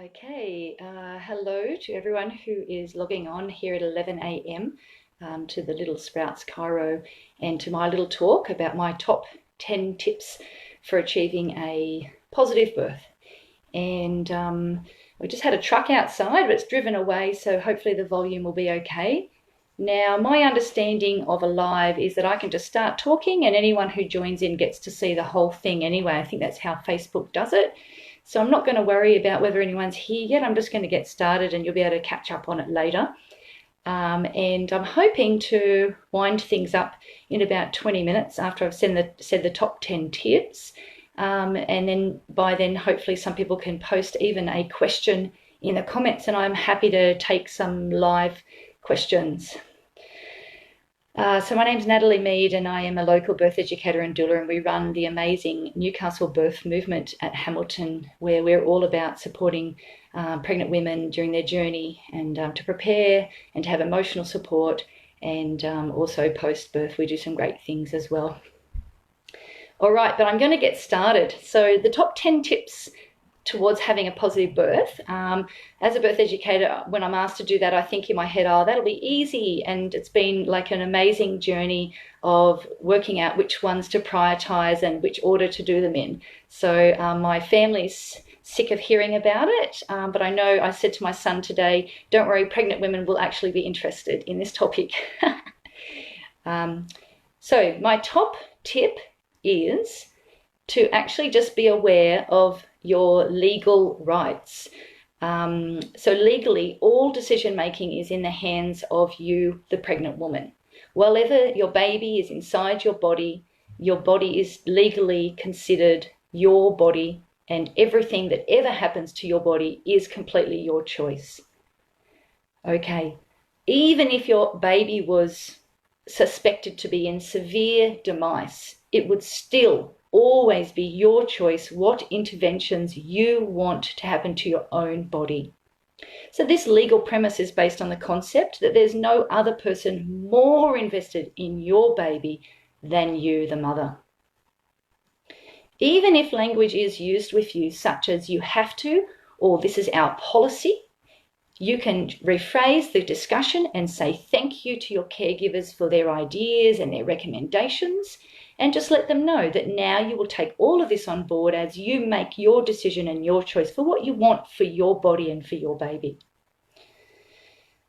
Okay, hello to everyone who is logging on here at 11 a.m. To the Little Sprouts Cairo and to my little talk about my top 10 tips for achieving a positive birth. And we just had a truck outside, but it's driven away, so hopefully the volume will be okay. Now, my understanding of a live is that I can just start talking and anyone who joins in gets to see the whole thing anyway. I think that's how Facebook does it. So I'm not going to worry about whether anyone's here yet. I'm just going to get started and you'll be able to catch up on it later. And I'm hoping to wind things up in about 20 minutes after I've said the top 10 tips. And then by then, hopefully some people can post even a question in the comments, and I'm happy to take some live questions. So my name's Natalie Meade and I am a local birth educator and doula, and we run the amazing Newcastle birth movement at Hamilton, where we're all about supporting pregnant women during their journey and to prepare and to have emotional support, and also post-birth we do some great things as well. All right, but I'm going to get started. So the top 10 tips towards having a positive birth. As a birth educator, when I'm asked to do that, I think in my head, oh, that'll be easy. And it's been like an amazing journey of working out which ones to prioritize and which order to do them in. So my family's sick of hearing about it, but I know I said to my son today, don't worry, pregnant women will actually be interested in this topic. So my top tip is to actually just be aware of your legal rights. So legally, all decision making is in the hands of you, the pregnant woman. Wherever your baby is inside your body is legally considered your body, and everything that ever happens to your body is completely your choice. Okay, even if your baby was suspected to be in severe demise, it would still always be your choice what interventions you want to happen to your own body. So this legal premise is based on the concept that there's no other person more invested in your baby than you, the mother. Even if language is used with you, such as you have to, or this is our policy, you can rephrase the discussion and say thank you to your caregivers for their ideas and their recommendations, and just let them know that now you will take all of this on board as you make your decision and your choice for what you want for your body and for your baby.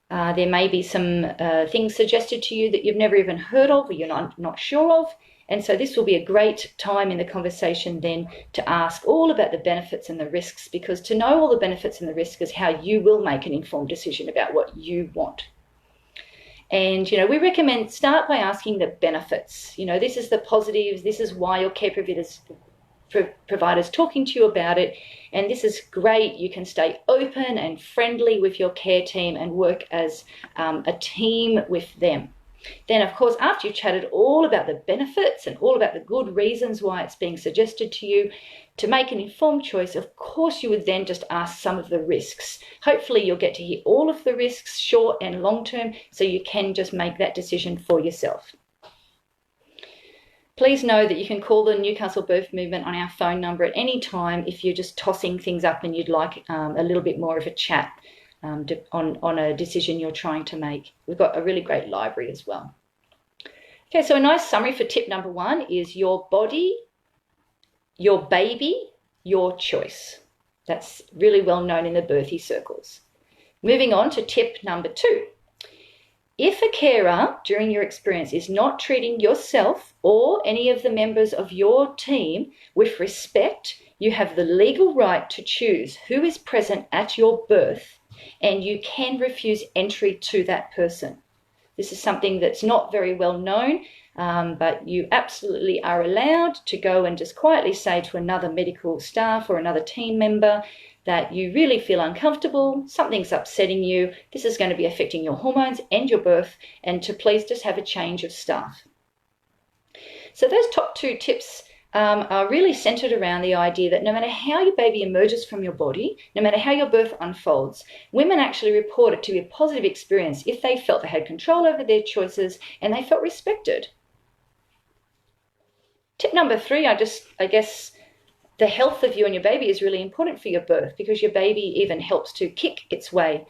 There may be some things suggested to you that you've never even heard of or you're not sure of, and so this will be a great time in the conversation then to ask all about the benefits and the risks, because to know all the benefits and the risks is how you will make an informed decision about what you want. And, we recommend start by asking the benefits. This is the positives. This is why your care provider's talking to you about it. And this is great. You can stay open and friendly with your care team and work as a team with them. Then, of course, after you've chatted all about the benefits and all about the good reasons why it's being suggested to you, to make an informed choice, of course, you would then just ask some of the risks. Hopefully, you'll get to hear all of the risks, short and long term, so you can just make that decision for yourself. Please know that you can call the Newcastle Birth Movement on our phone number at any time if you're just tossing things up and you'd like a little bit more of a chat on a decision you're trying to make. We've got a really great library as well. Okay, so a nice summary for tip number 1 is your body, your baby, your choice. That's really well known in the birthy circles. Moving on to tip number 2. If a carer during your experience is not treating yourself or any of the members of your team with respect, you have the legal right to choose who is present at your birth, and you can refuse entry to that person. This is something that's not very well known, but you absolutely are allowed to go and just quietly say to another medical staff or another team member that you really feel uncomfortable, something's upsetting you, this is going to be affecting your hormones and your birth, and to please just have a change of staff. So those top 2 tips are really centered around the idea that no matter how your baby emerges from your body, no matter how your birth unfolds, women actually report it to be a positive experience if they felt they had control over their choices and they felt respected. Tip number 3, I guess the health of you and your baby is really important for your birth, because your baby even helps to kick its way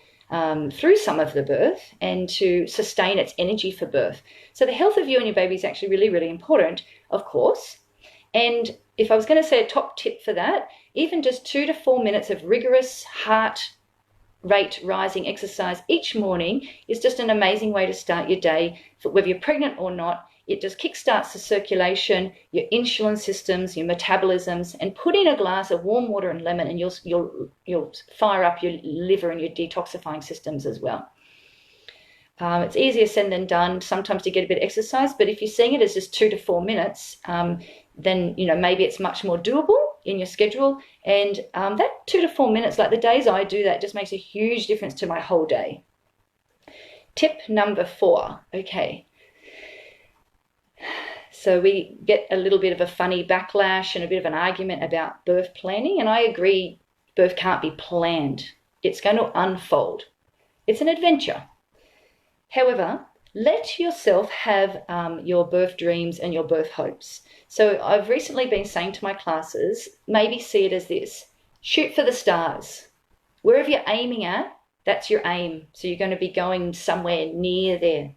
through some of the birth and to sustain its energy for birth. So the health of you and your baby is actually really, really important, of course. And if I was going to say a top tip for that, even just 2 to 4 minutes of rigorous heart rate rising exercise each morning is just an amazing way to start your day. Whether you're pregnant or not, it just kickstarts the circulation, your insulin systems, your metabolisms, and put in a glass of warm water and lemon, and you'll fire up your liver and your detoxifying systems as well. It's easier said than done sometimes to get a bit of exercise, but if you're seeing it as just 2 to 4 minutes, then maybe it's much more doable in your schedule. And that 2 to 4 minutes, like the days I do that, just makes a huge difference to my whole day. Tip number 4. Okay. So we get a little bit of a funny backlash and a bit of an argument about birth planning, and I agree, birth can't be planned. It's going to unfold. It's an adventure. However, let yourself have your birth dreams and your birth hopes. So I've recently been saying to my classes, maybe see it as this: shoot for the stars. Wherever you're aiming at, that's your aim. So you're going to be going somewhere near there.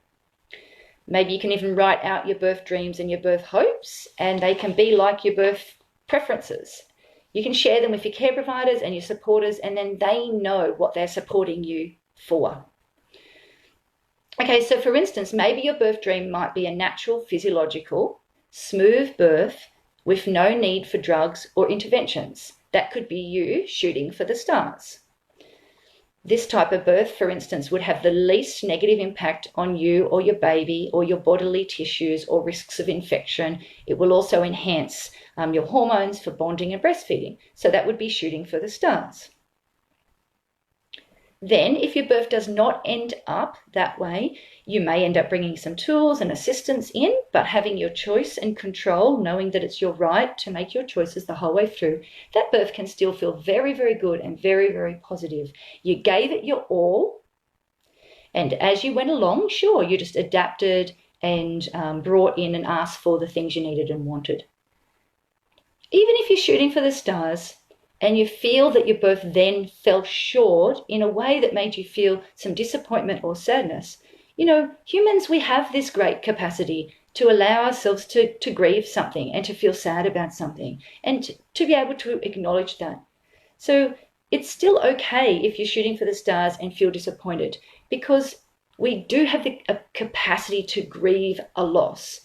Maybe you can even write out your birth dreams and your birth hopes, and they can be like your birth preferences. You can share them with your care providers and your supporters, and then they know what they're supporting you for. Okay, so for instance, maybe your birth dream might be a natural, physiological, smooth birth with no need for drugs or interventions. That could be you shooting for the stars. This type of birth, for instance, would have the least negative impact on you or your baby or your bodily tissues or risks of infection. It will also enhance your hormones for bonding and breastfeeding. So that would be shooting for the stars. Then, if your birth does not end up that way, you may end up bringing some tools and assistance in, but having your choice and control, knowing that it's your right to make your choices the whole way through, that birth can still feel very, very good and very, very positive. You gave it your all, and as you went along, sure, you just adapted and brought in and asked for the things you needed and wanted. Even if you're shooting for the stars, and you feel that your birth then fell short in a way that made you feel some disappointment or sadness, humans, we have this great capacity to allow ourselves to grieve something and to feel sad about something, and to be able to acknowledge that. So it's still okay if you're shooting for the stars and feel disappointed, because we do have the capacity to grieve a loss.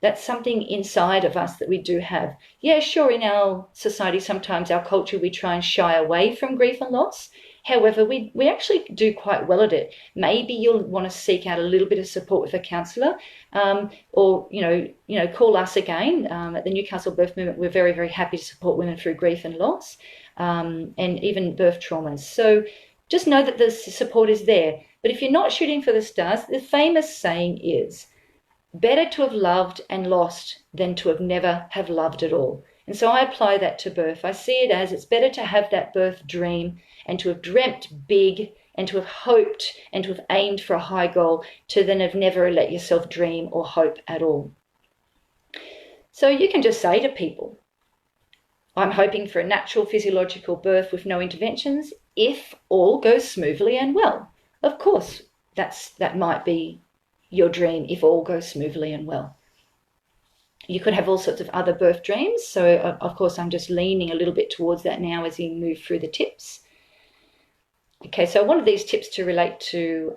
That's something inside of us that we do have. Yeah, sure, in our society, sometimes our culture, we try and shy away from grief and loss. However, we actually do quite well at it. Maybe you'll want to seek out a little bit of support with a counsellor, or call us again. At the Newcastle Birth Movement, we're very, very happy to support women through grief and loss, and even birth traumas. So just know that the support is there. But if you're not shooting for the stars, the famous saying is, better to have loved and lost than to have never have loved at all. And so I apply that to birth. I see it as it's better to have that birth dream and to have dreamt big and to have hoped and to have aimed for a high goal to then have never let yourself dream or hope at all. So you can just say to people, I'm hoping for a natural physiological birth with no interventions if all goes smoothly and well. Of course, that might be your dream if all goes smoothly and well. You could have all sorts of other birth dreams. So, of course, I'm just leaning a little bit towards that now as we move through the tips. Okay, so I wanted these tips to relate to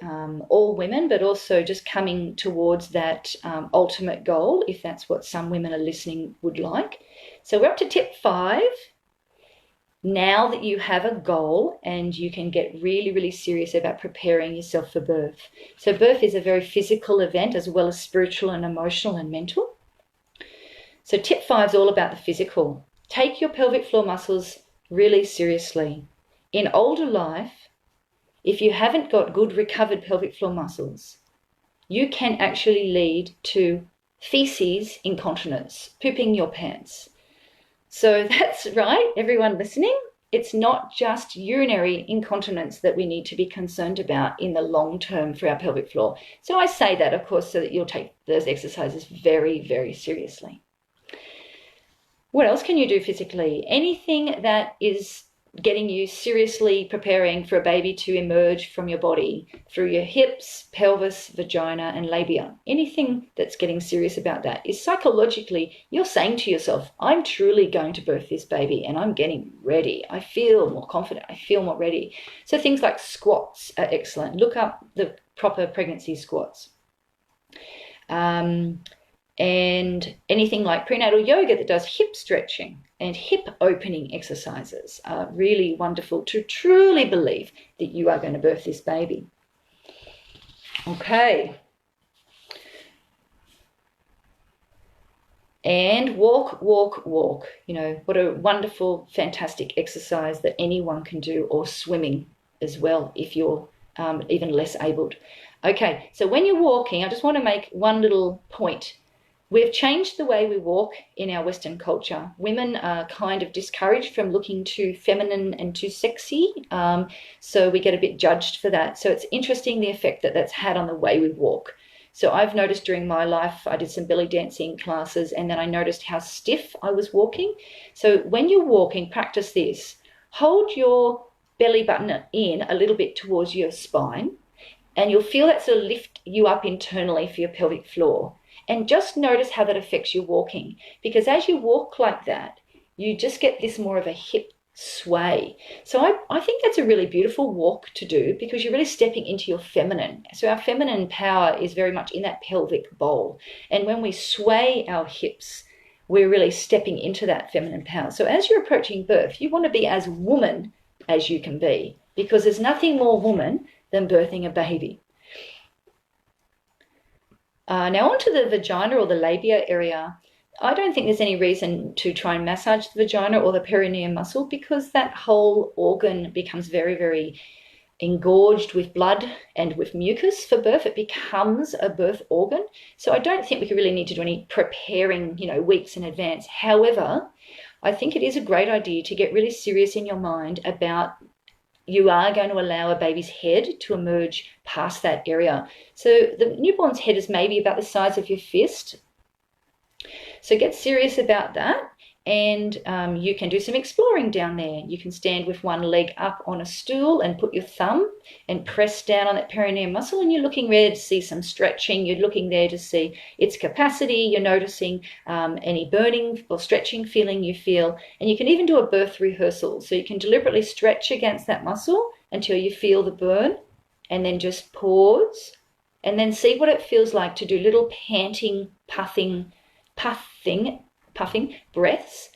all women, but also just coming towards that ultimate goal, if that's what some women are listening would like. So we're up to tip 5. Now that you have a goal and you can get really, really serious about preparing yourself for birth. So birth is a very physical event as well as spiritual and emotional and mental. So tip 5 is all about the physical. Take your pelvic floor muscles really seriously. In older life, if you haven't got good recovered pelvic floor muscles, you can actually lead to feces incontinence, pooping your pants. So that's right, everyone listening. It's not just urinary incontinence that we need to be concerned about in the long term for our pelvic floor. So I say that, of course, so that you'll take those exercises very, very seriously. What else can you do physically? Anything that is getting you seriously preparing for a baby to emerge from your body through your hips, pelvis, vagina, and labia. Anything that's getting serious about that is psychologically, you're saying to yourself, I'm truly going to birth this baby and I'm getting ready. I feel more confident. I feel more ready. So things like squats are excellent. Look up the proper pregnancy squats. And anything like prenatal yoga that does hip stretching and hip opening exercises are really wonderful to truly believe that you are going to birth this baby. Okay. And walk, walk, walk. You know, what a wonderful, fantastic exercise that anyone can do, or swimming as well if you're even less abled. Okay, so when you're walking, I just want to make one little point. We've changed the way we walk in our Western culture. Women are kind of discouraged from looking too feminine and too sexy, so we get a bit judged for that. So it's interesting the effect that that's had on the way we walk. So I've noticed during my life, I did some belly dancing classes, and then I noticed how stiff I was walking. So when you're walking, practice this. Hold your belly button in a little bit towards your spine, and you'll feel that sort of lift you up internally for your pelvic floor. And just notice how that affects your walking, because as you walk like that, you just get this more of a hip sway. So I think that's a really beautiful walk to do, because you're really stepping into your feminine. So our feminine power is very much in that pelvic bowl. And when we sway our hips, we're really stepping into that feminine power. So as you're approaching birth, you want to be as woman as you can be, because there's nothing more woman than birthing a baby. Now onto the vagina or the labia area. I don't think there's any reason to try and massage the vagina or the perineum muscle, because that whole organ becomes very, very engorged with blood and with mucus for birth. It becomes a birth organ. So I don't think we really need to do any preparing, weeks in advance. However, I think it is a great idea to get really serious in your mind about you are going to allow a baby's head to emerge past that area. So the newborn's head is maybe about the size of your fist. So get serious about that. And you can do some exploring down there. You can stand with one leg up on a stool and put your thumb and press down on that perineum muscle, and you're looking there to see some stretching. You're looking there to see its capacity. You're noticing any burning or stretching feeling you feel. And you can even do a birth rehearsal. So you can deliberately stretch against that muscle until you feel the burn, and then just pause and then see what it feels like to do little panting, puffing breaths,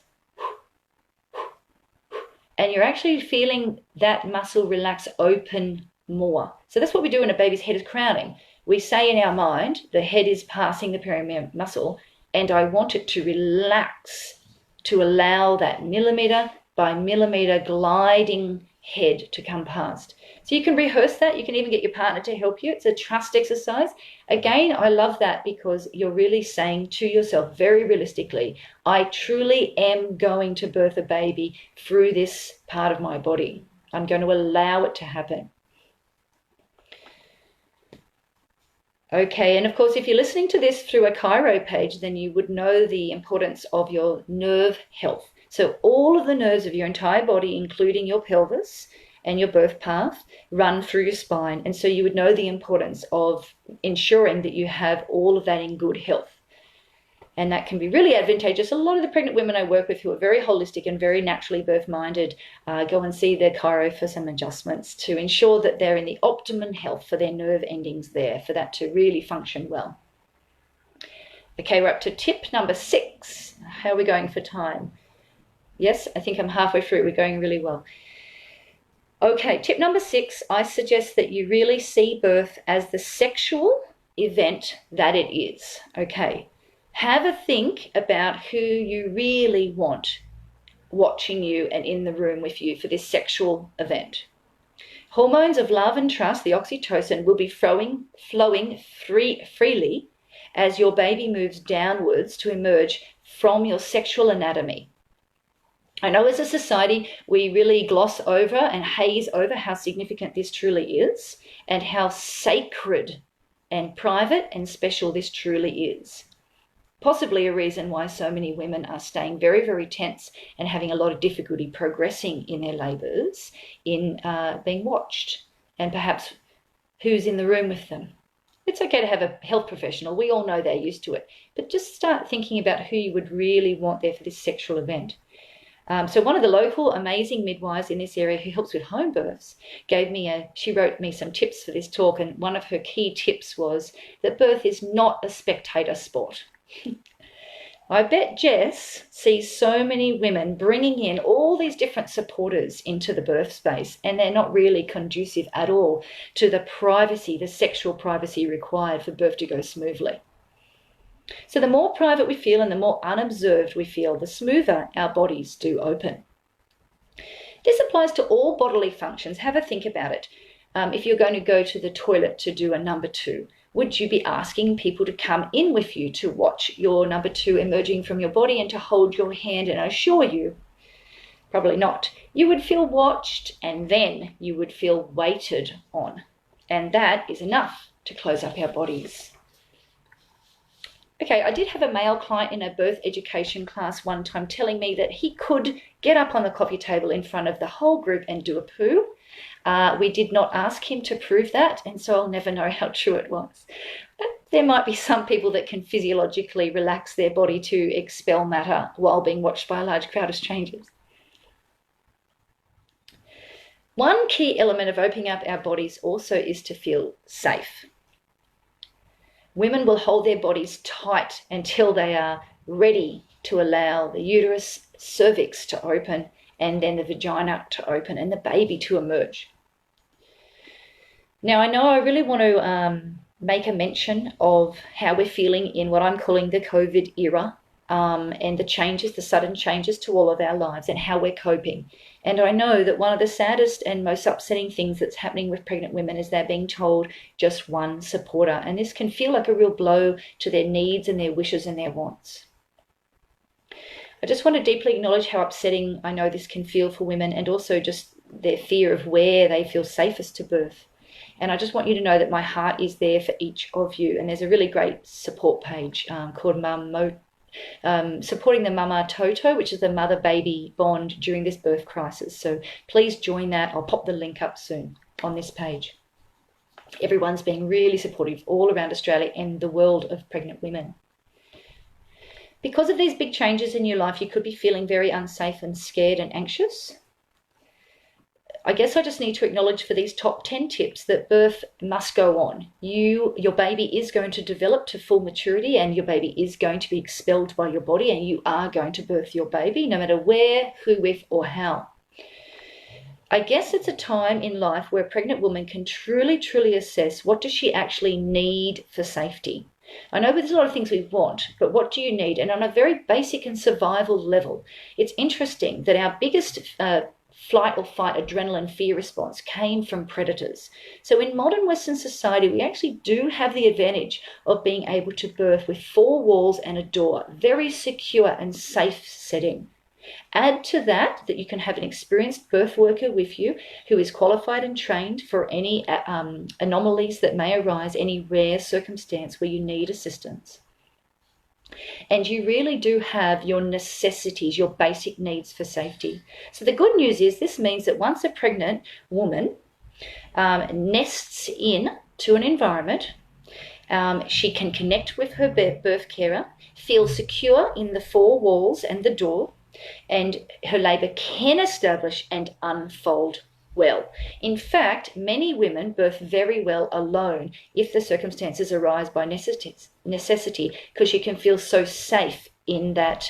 and you're actually feeling that muscle relax, open more. So that's what we do when a baby's head is crowning. We say in our mind, the head is passing the perineum muscle, and I want it to relax, to allow that millimeter by millimeter gliding head to come past. So you can rehearse that. You can even get your partner to help you. It's a trust exercise. Again, I love that, because you're really saying to yourself very realistically, I truly am going to birth a baby through this part of my body. I'm going to allow it to happen. Okay, and of course, if you're listening to this through a chiro page, then you would know the importance of your nerve health. So all of the nerves of your entire body, including your pelvis and your birth path, run through your spine. And so you would know the importance of ensuring that you have all of that in good health. And that can be really advantageous. A lot of the pregnant women I work with who are very holistic and very naturally birth-minded go and see their chiro for some adjustments to ensure that they're in the optimum health for their nerve endings there, for that to really function well. Okay, we're up to tip number 6. How are we going for time? Yes, I think I'm halfway through. We're going really well. Okay, tip number 6, I suggest that you really see birth as the sexual event that it is. Okay, have a think about who you really want watching you and in the room with you for this sexual event. Hormones of love and trust, the oxytocin, will be flowing freely as your baby moves downwards to emerge from your sexual anatomy. I know as a society we really gloss over and haze over how significant this truly is, and how sacred and private and special this truly is. possibly a reason why so many women are staying very, very tense and having a lot of difficulty progressing in their labours in being watched, and perhaps who's in the room with them. It's okay to have a health professional. We all know they're used to it. But just start thinking about who you would really want there for this sexual event. So one of the local amazing midwives in this area who helps with home births she wrote me some tips for this talk, and one of her key tips was that birth is not a spectator sport. I bet Jess sees so many women bringing in all these different supporters into the birth space, and they're not really conducive at all to the privacy, the sexual privacy required for birth to go smoothly. So the more private we feel and the more unobserved we feel, the smoother our bodies do open. This applies to all bodily functions. Have a think about it. If you're going to go to the toilet to do a number 2, would you be asking people to come in with you to watch your number 2 emerging from your body and to hold your hand and assure you? Probably not. You would feel watched, and then you would feel waited on. And that is enough to close up our bodies. Okay, I did have a male client in a birth education class one time telling me that he could get up on the coffee table in front of the whole group and do a poo. We did not ask him to prove that, and so I'll never know how true it was. But there might be some people that can physiologically relax their body to expel matter while being watched by a large crowd of strangers. One key element of opening up our bodies also is to feel safe. Women will hold their bodies tight until they are ready to allow the uterus, cervix to open, and then the vagina to open and the baby to emerge. Now, I know I really want to make a mention of how we're feeling in what I'm calling the COVID era, and the sudden changes to all of our lives and how we're coping. And I know that one of the saddest and most upsetting things that's happening with pregnant women is they're being told just one supporter. And this can feel like a real blow to their needs and their wishes and their wants. I just want to deeply acknowledge how upsetting I know this can feel for women, and also just their fear of where they feel safest to birth. And I just want you to know that my heart is there for each of you. And there's a really great support page called Supporting the Mama Toto, which is the mother-baby bond during this birth crisis. So please join that. I'll pop the link up soon on this page. Everyone's being really supportive all around Australia and the world of pregnant women. Because of these big changes in your life, you could be feeling very unsafe and scared and anxious. I guess I just need to acknowledge for these top 10 tips that birth must go on. Your baby is going to develop to full maturity, and your baby is going to be expelled by your body, and you are going to birth your baby, no matter where, who with, or how. I guess it's a time in life where a pregnant woman can truly, truly assess what does she actually need for safety. I know there's a lot of things we want, but what do you need? And on a very basic and survival level, it's interesting that our biggest flight or fight adrenaline fear response came from predators. So in modern Western society, we actually do have the advantage of being able to birth with 4 walls and a door, very secure and safe setting. Add to that you can have an experienced birth worker with you who is qualified and trained for any anomalies that may arise, any rare circumstance where you need assistance. And you really do have your necessities, your basic needs for safety. So the good news is this means that once a pregnant woman nests in to an environment, she can connect with her birth carer, feel secure in the 4 walls and the door, and her labour can establish and unfold well. In fact, many women birth very well alone if the circumstances arise by necessity, because she can feel so safe in that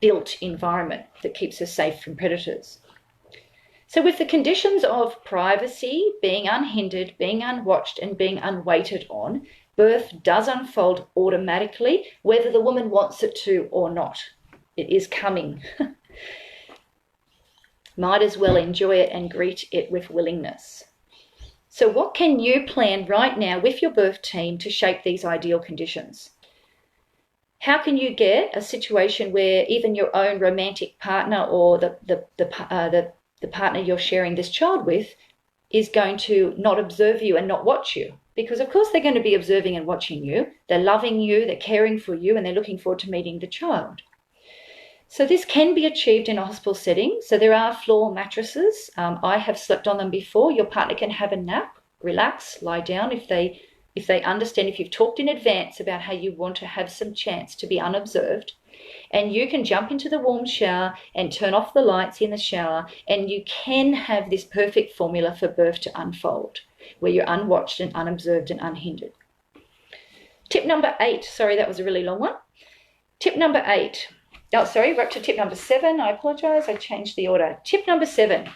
built environment that keeps her safe from predators. So with the conditions of privacy, being unhindered, being unwatched, and being unwaited on, birth does unfold automatically, whether the woman wants it to or not. It is coming. Might as well enjoy it and greet it with willingness. So what can you plan right now with your birth team to shape these ideal conditions? How can you get a situation where even your own romantic partner or the partner you're sharing this child with is going to not observe you and not watch you? because of course they're going to be observing and watching you. They're loving you, they're caring for you, and they're looking forward to meeting the child. So this can be achieved in a hospital setting. So there are floor mattresses. I have slept on them before. Your partner can have a nap, relax, lie down if they understand, if you've talked in advance about how you want to have some chance to be unobserved. And you can jump into the warm shower and turn off the lights in the shower, and you can have this perfect formula for birth to unfold, where you're unwatched and unobserved and unhindered. Tip number 8. Sorry, that was a really long one. Tip number 8. Oh, sorry, we're up to tip number 7. I apologize, I changed the order. Tip number 7.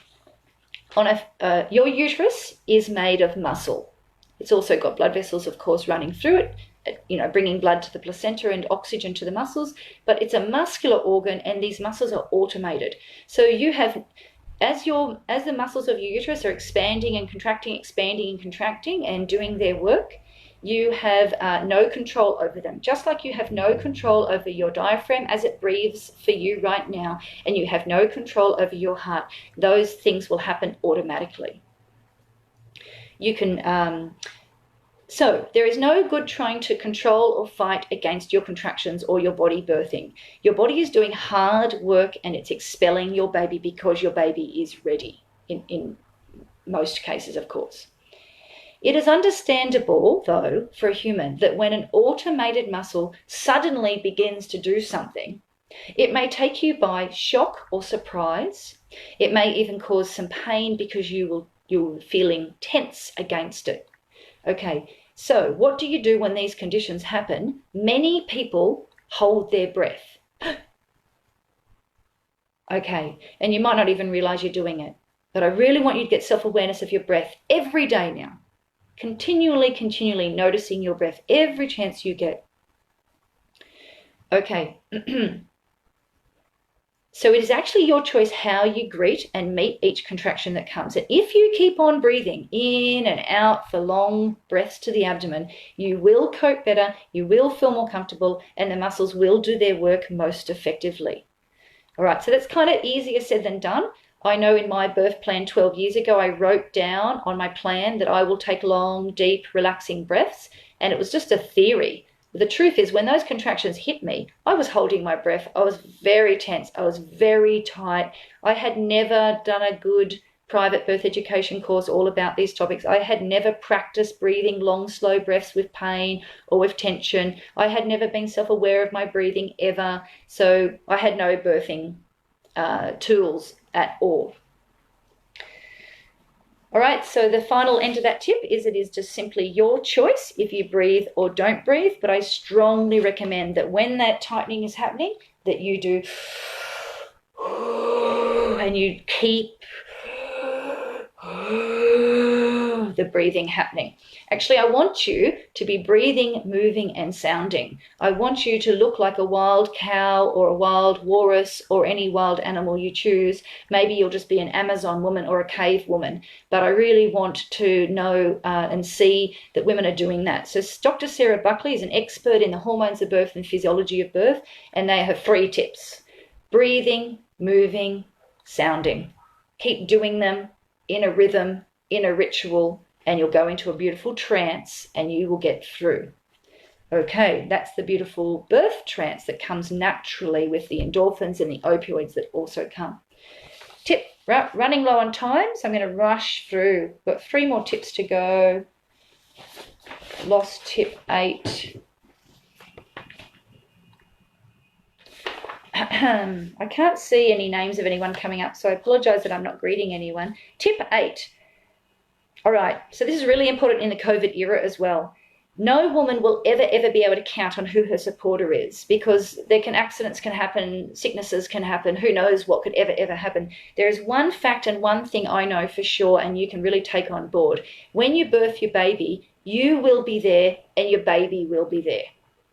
Your uterus is made of muscle. It's also got blood vessels, of course, running through it, bringing blood to the placenta and oxygen to the muscles, but it's a muscular organ, and these muscles are automated. So you have, as the muscles of your uterus are expanding and contracting and doing their work, you have no control over them. Just like you have no control over your diaphragm as it breathes for you right now, and you have no control over your heart, those things will happen automatically. You can, so there is no good trying to control or fight against your contractions or your body birthing. Your body is doing hard work, and it's expelling your baby because your baby is ready, in most cases, of course. It is understandable, though, for a human that when an automated muscle suddenly begins to do something, it may take you by shock or surprise. It may even cause some pain because you're feeling tense against it. Okay, so what do you do when these conditions happen? Many people hold their breath. Okay, and you might not even realize you're doing it, but I really want you to get self-awareness of your breath every day now. Continually noticing your breath every chance you get. Okay. So it is actually your choice how you greet and meet each contraction that comes. And if you keep on breathing in and out for long breaths to the abdomen, you will cope better, you will feel more comfortable, and the muscles will do their work most effectively. All right, so that's kind of easier said than done. I know in my birth plan 12 years ago, I wrote down on my plan that I will take long, deep, relaxing breaths, and it was just a theory. But the truth is, when those contractions hit me, I was holding my breath. I was very tense. I was very tight. I had never done a good private birth education course all about these topics. I had never practiced breathing long, slow breaths with pain or with tension. I had never been self-aware of my breathing ever. So I had no birthing tools at all. All right, so the final end of that tip is it is just simply your choice if you breathe or don't breathe, but I strongly recommend that when that tightening is happening, that you do and you keep the breathing happening. Actually, I want you to be breathing, moving, and sounding. I want you to look like a wild cow or a wild walrus or any wild animal you choose. Maybe you'll just be an Amazon woman or a cave woman, but I really want to know and see that women are doing that. So Dr. Sarah Buckley is an expert in the hormones of birth and physiology of birth, and they have 3 tips: breathing, moving, sounding. Keep doing them in a rhythm, in a ritual, and you'll go into a beautiful trance and you will get through. Okay, that's the beautiful birth trance that comes naturally with the endorphins and the opioids that also come. Tip, running low on time, so I'm going to rush through. Got 3 more tips to go. Lost tip 8. I can't see any names of anyone coming up, so I apologize that I'm not greeting anyone. Tip 8. All right, so this is really important in the COVID era as well. No woman will ever be able to count on who her supporter is, because accidents can happen, sicknesses can happen, who knows what could ever happen. There is one fact and one thing I know for sure, and you can really take on board. When you birth your baby, you will be there and your baby will be there.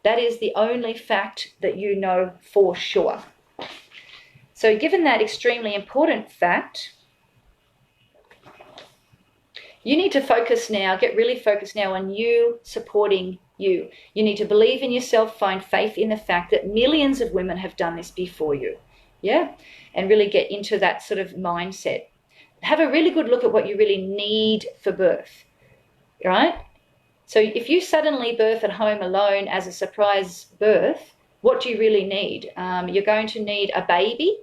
That is the only fact that you know for sure. So given that extremely important fact, you need to focus now, get really focused now on you supporting you. You need to believe in yourself, find faith in the fact that millions of women have done this before you. Yeah? And really get into that sort of mindset. Have a really good look at what you really need for birth. Right? So if you suddenly birth at home alone as a surprise birth, what do you really need? You're going to need a baby,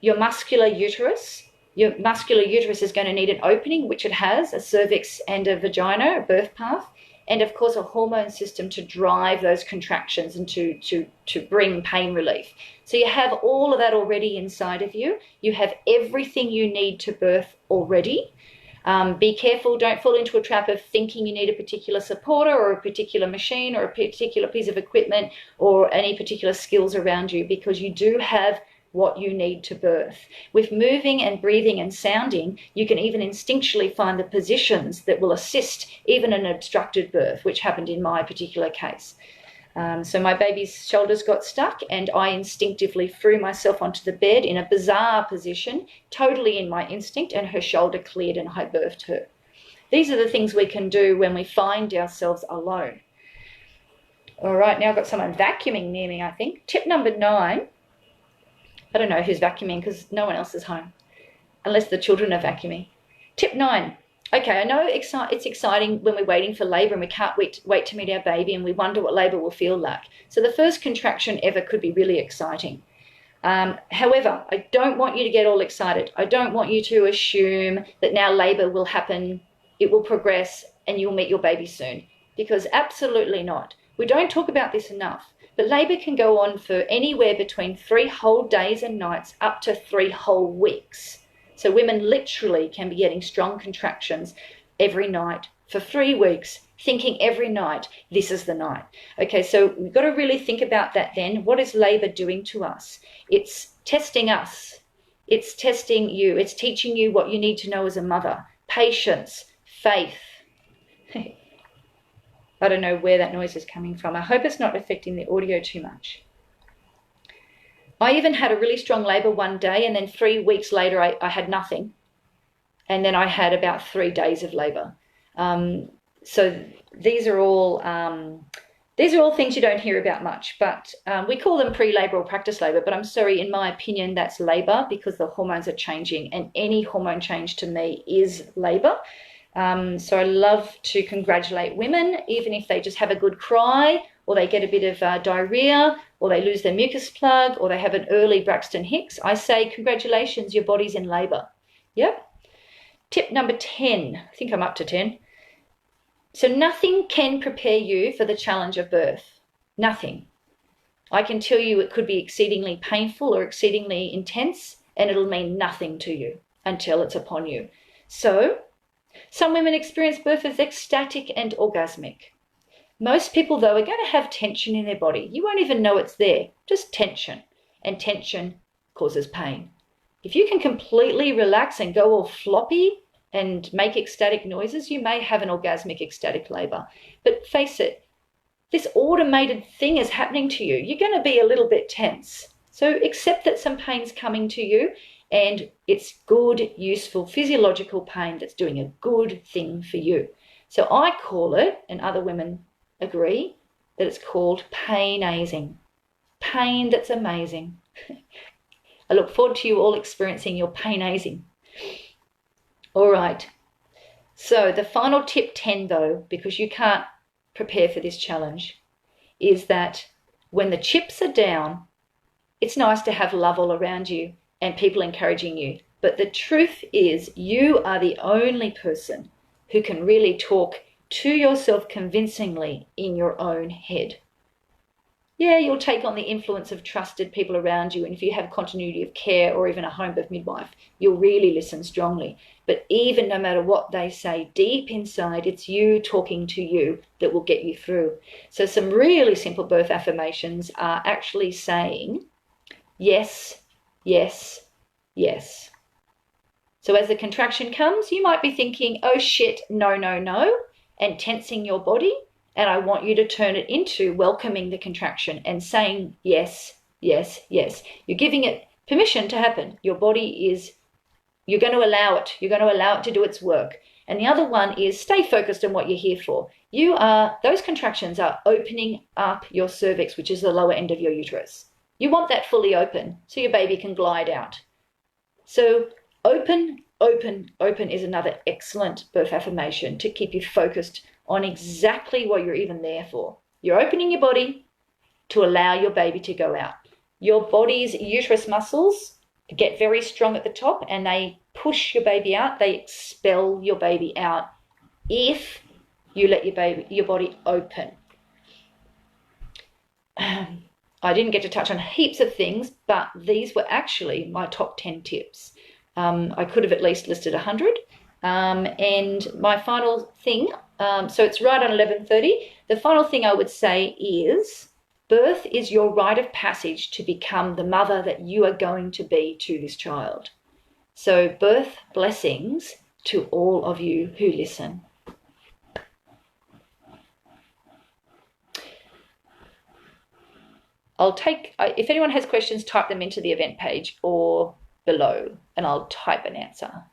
your muscular uterus. Your muscular uterus is going to need an opening, which it has, a cervix and a vagina, a birth path, and of course a hormone system to drive those contractions and to bring pain relief. So you have all of that already inside of you. You have everything you need to birth already. Be careful, don't fall into a trap of thinking you need a particular supporter or a particular machine or a particular piece of equipment or any particular skills around you, because you do have what you need to birth. With moving and breathing and sounding, you can even instinctually find the positions that will assist even an obstructed birth, which happened in my particular case. So my baby's shoulders got stuck and I instinctively threw myself onto the bed in a bizarre position, totally in my instinct, and her shoulder cleared and I birthed her. These are the things we can do when we find ourselves alone. All right, now I've got someone vacuuming near me, I think. Tip number 9. I don't know who's vacuuming because no one else is home, unless the children are vacuuming. Tip 9. Okay, I know it's exciting when we're waiting for labour and we can't wait to meet our baby and we wonder what labour will feel like. So the first contraction ever could be really exciting. However, I don't want you to get all excited. I don't want you to assume that now labour will happen, it will progress, and you'll meet your baby soon. Because absolutely not. We don't talk about this enough. But labour can go on for anywhere between 3 whole days and nights up to 3 whole weeks. So women literally can be getting strong contractions every night for 3 weeks, thinking every night, this is the night. Okay, so we've got to really think about that then. What is labour doing to us? It's testing us. It's testing you. It's teaching you what you need to know as a mother. Patience, faith. I don't know where that noise is coming from. I hope it's not affecting the audio too much. I even had a really strong labour one day, and then 3 weeks later I had nothing. And then I had about 3 days of labour. So these are all things you don't hear about much, but we call them pre-labour or practice labour. But I'm sorry, in my opinion, that's labour because the hormones are changing, and any hormone change to me is labour. So I love to congratulate women, even if they just have a good cry, or they get a bit of diarrhea, or they lose their mucus plug, or they have an early Braxton Hicks. I say, congratulations, your body's in labour. Yep. Tip number 10. I think I'm up to 10. So nothing can prepare you for the challenge of birth. Nothing. I can tell you it could be exceedingly painful or exceedingly intense, and it'll mean nothing to you until it's upon you. So some women experience birth as ecstatic and orgasmic. Most people, though, are going to have tension in their body. You won't even know it's there, just tension. And tension causes pain. If you can completely relax and go all floppy and make ecstatic noises, you may have an orgasmic ecstatic labour. But face it, this automated thing is happening to you. You're going to be a little bit tense. So accept that some pain's coming to you, and it's good, useful, physiological pain that's doing a good thing for you. So I call it, and other women agree, that it's called pain-azing. Pain that's amazing. I look forward to you all experiencing your pain-azing. All right. So the final tip 10, though, because you can't prepare for this challenge, is that when the chips are down, it's nice to have love all around you and people encouraging you. But the truth is, you are the only person who can really talk to yourself convincingly in your own head. Yeah, you'll take on the influence of trusted people around you, and if you have continuity of care or even a home birth midwife, you'll really listen strongly. But even no matter what they say, deep inside, it's you talking to you that will get you through. So some really simple birth affirmations are actually saying, yes, yes, yes. So as the contraction comes, you might be thinking, oh shit, no, no, no, and tensing your body. And I want you to turn it into welcoming the contraction and saying yes, yes, yes. You're giving it permission to happen. Your body is, you're going to allow it. You're going to allow it to do its work. And the other one is stay focused on what you're here for. Those contractions are opening up your cervix, which is the lower end of your uterus. You want that fully open so your baby can glide out. So open, open, open is another excellent birth affirmation to keep you focused on exactly what you're even there for. You're opening your body to allow your baby to go out. Your body's uterus muscles get very strong at the top and they push your baby out. They expel your baby out if you let your body open. I didn't get to touch on heaps of things, but these were actually my top 10 tips. I could have at least listed 100. And my final thing, so it's right on 11:30. The final thing I would say is birth is your rite of passage to become the mother that you are going to be to this child. So birth blessings to all of you who listen. If anyone has questions, type them into the event page or below, and I'll type an answer.